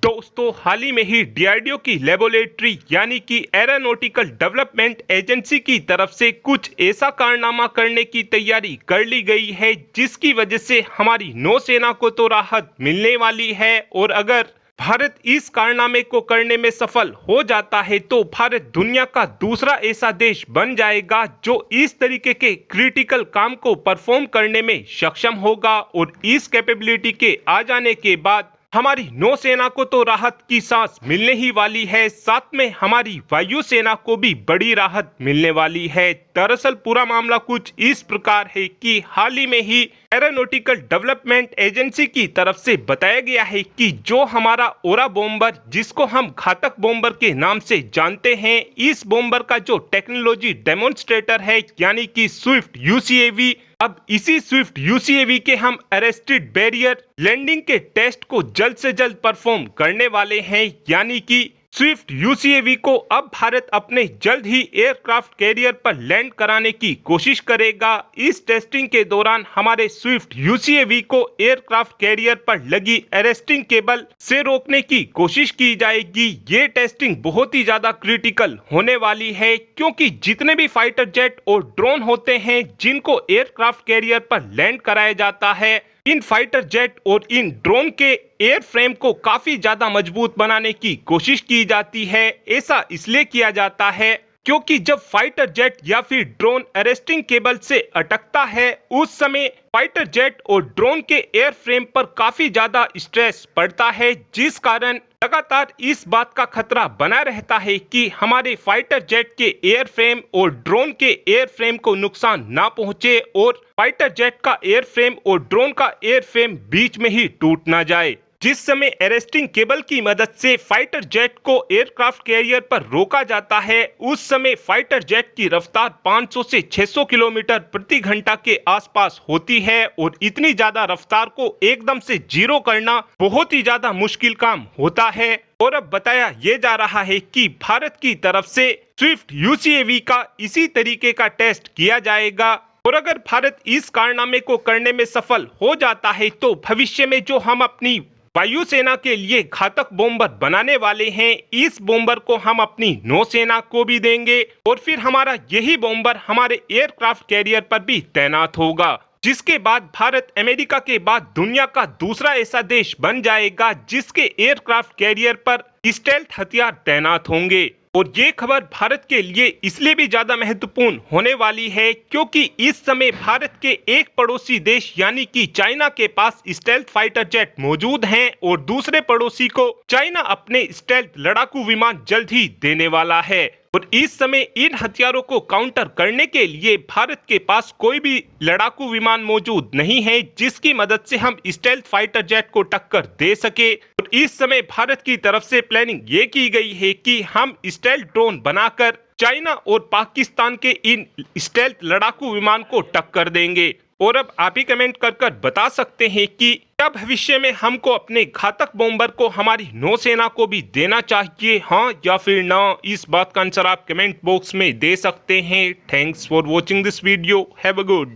दोस्तों, हाल ही में ही डीआरडीओ की लेबोरेटरी यानी कि एरोनॉटिकल डेवलपमेंट एजेंसी की तरफ से कुछ ऐसा कारनामा करने की तैयारी कर ली गई है जिसकी वजह से हमारी नौसेना को तो राहत मिलने वाली है। और अगर भारत इस कारनामे को करने में सफल हो जाता है तो भारत दुनिया का दूसरा ऐसा देश बन जाएगा जो इस तरीके के क्रिटिकल काम को परफॉर्म करने में सक्षम होगा। और इस कैपेबिलिटी के आ जाने के बाद हमारी नौसेना को तो राहत की सांस मिलने ही वाली है, साथ में हमारी वायुसेना को भी बड़ी राहत मिलने वाली है। दरअसल पूरा मामला कुछ इस प्रकार है कि हाल ही में ही एरोनॉटिकल डेवलपमेंट एजेंसी की तरफ से बताया गया है कि जो हमारा ओरा बॉम्बर, जिसको हम घातक बॉम्बर के नाम से जानते हैं, इस बॉम्बर का जो टेक्नोलॉजी डेमोन्स्ट्रेटर है यानी कि स्विफ्ट यूसीएवी, अब इसी स्विफ्ट यूसीएवी के हम अरेस्टेड बैरियर लैंडिंग के टेस्ट को जल्द से जल्द परफॉर्म करने वाले हैं। यानी कि स्विफ्ट यूसीएवी को अब भारत अपने जल्द ही एयरक्राफ्ट कैरियर पर लैंड कराने की कोशिश करेगा। इस टेस्टिंग के दौरान हमारे स्विफ्ट यूसीएवी को एयरक्राफ्ट कैरियर पर लगी अरेस्टिंग केबल से रोकने की कोशिश की जाएगी। ये टेस्टिंग बहुत ही ज्यादा क्रिटिकल होने वाली है क्योंकि जितने भी फाइटर जेट और ड्रोन होते हैं जिनको एयरक्राफ्ट कैरियर पर लैंड कराया जाता है, इन फाइटर जेट और इन ड्रोन के एयर फ्रेम को काफी ज्यादा मजबूत बनाने की कोशिश की जाती है। ऐसा इसलिए किया जाता है क्योंकि जब फाइटर जेट या फिर ड्रोन अरेस्टिंग केबल से अटकता है उस समय फाइटर जेट और ड्रोन के एयर फ्रेम पर काफी ज्यादा स्ट्रेस पड़ता है, जिस कारण लगातार इस बात का खतरा बना रहता है कि हमारे फाइटर जेट के एयर फ्रेम और ड्रोन के एयर फ्रेम को नुकसान ना पहुंचे और फाइटर जेट का एयर फ्रेम और ड्रोन का एयर फ्रेम बीच में ही टूट ना जाए। जिस समय अरेस्टिंग केबल की मदद से फाइटर जेट को एयरक्राफ्ट कैरियर पर रोका जाता है उस समय फाइटर जेट की रफ्तार 500 से 600 किलोमीटर प्रति घंटा के आसपास होती है और इतनी ज्यादा रफ्तार को एकदम से जीरो करना बहुत ही ज्यादा मुश्किल काम होता है। और अब बताया ये जा रहा है कि भारत की तरफ से स्विफ्ट यूसीएवी का इसी तरीके का टेस्ट किया जाएगा। और अगर भारत इस कारनामे को करने में सफल हो जाता है तो भविष्य में जो हम अपनी वायुसेना के लिए घातक बॉम्बर बनाने वाले हैं, इस बॉम्बर को हम अपनी नौसेना को भी देंगे और फिर हमारा यही बॉम्बर हमारे एयरक्राफ्ट कैरियर पर भी तैनात होगा, जिसके बाद भारत अमेरिका के बाद दुनिया का दूसरा ऐसा देश बन जाएगा जिसके एयरक्राफ्ट कैरियर पर स्टेल्थ हथियार तैनात होंगे। और ये खबर भारत के लिए इसलिए भी ज्यादा महत्वपूर्ण होने वाली है क्योंकि इस समय भारत के एक पड़ोसी देश यानी कि चाइना के पास स्टेल्थ फाइटर जेट मौजूद हैं और दूसरे पड़ोसी को चाइना अपने स्टेल्थ लड़ाकू विमान जल्द ही देने वाला है। और इस समय इन हथियारों को काउंटर करने के लिए भारत के पास कोई भी लड़ाकू विमान मौजूद नहीं है जिसकी मदद से हम स्टेल्थ फाइटर जेट को टक्कर दे सके। और इस समय भारत की तरफ से प्लानिंग ये की गई है कि हम स्टेल्थ ड्रोन बनाकर चाइना और पाकिस्तान के इन स्टेल्थ लड़ाकू विमान को टक्कर देंगे। और अब आप ही कमेंट कर बता सकते हैं कि क्या भविष्य में हमको अपने घातक बॉम्बर को हमारी नौसेना को भी देना चाहिए, हाँ या फिर ना? इस बात का आंसर आप कमेंट बॉक्स में दे सकते हैं। Thanks for watching this video. Have a good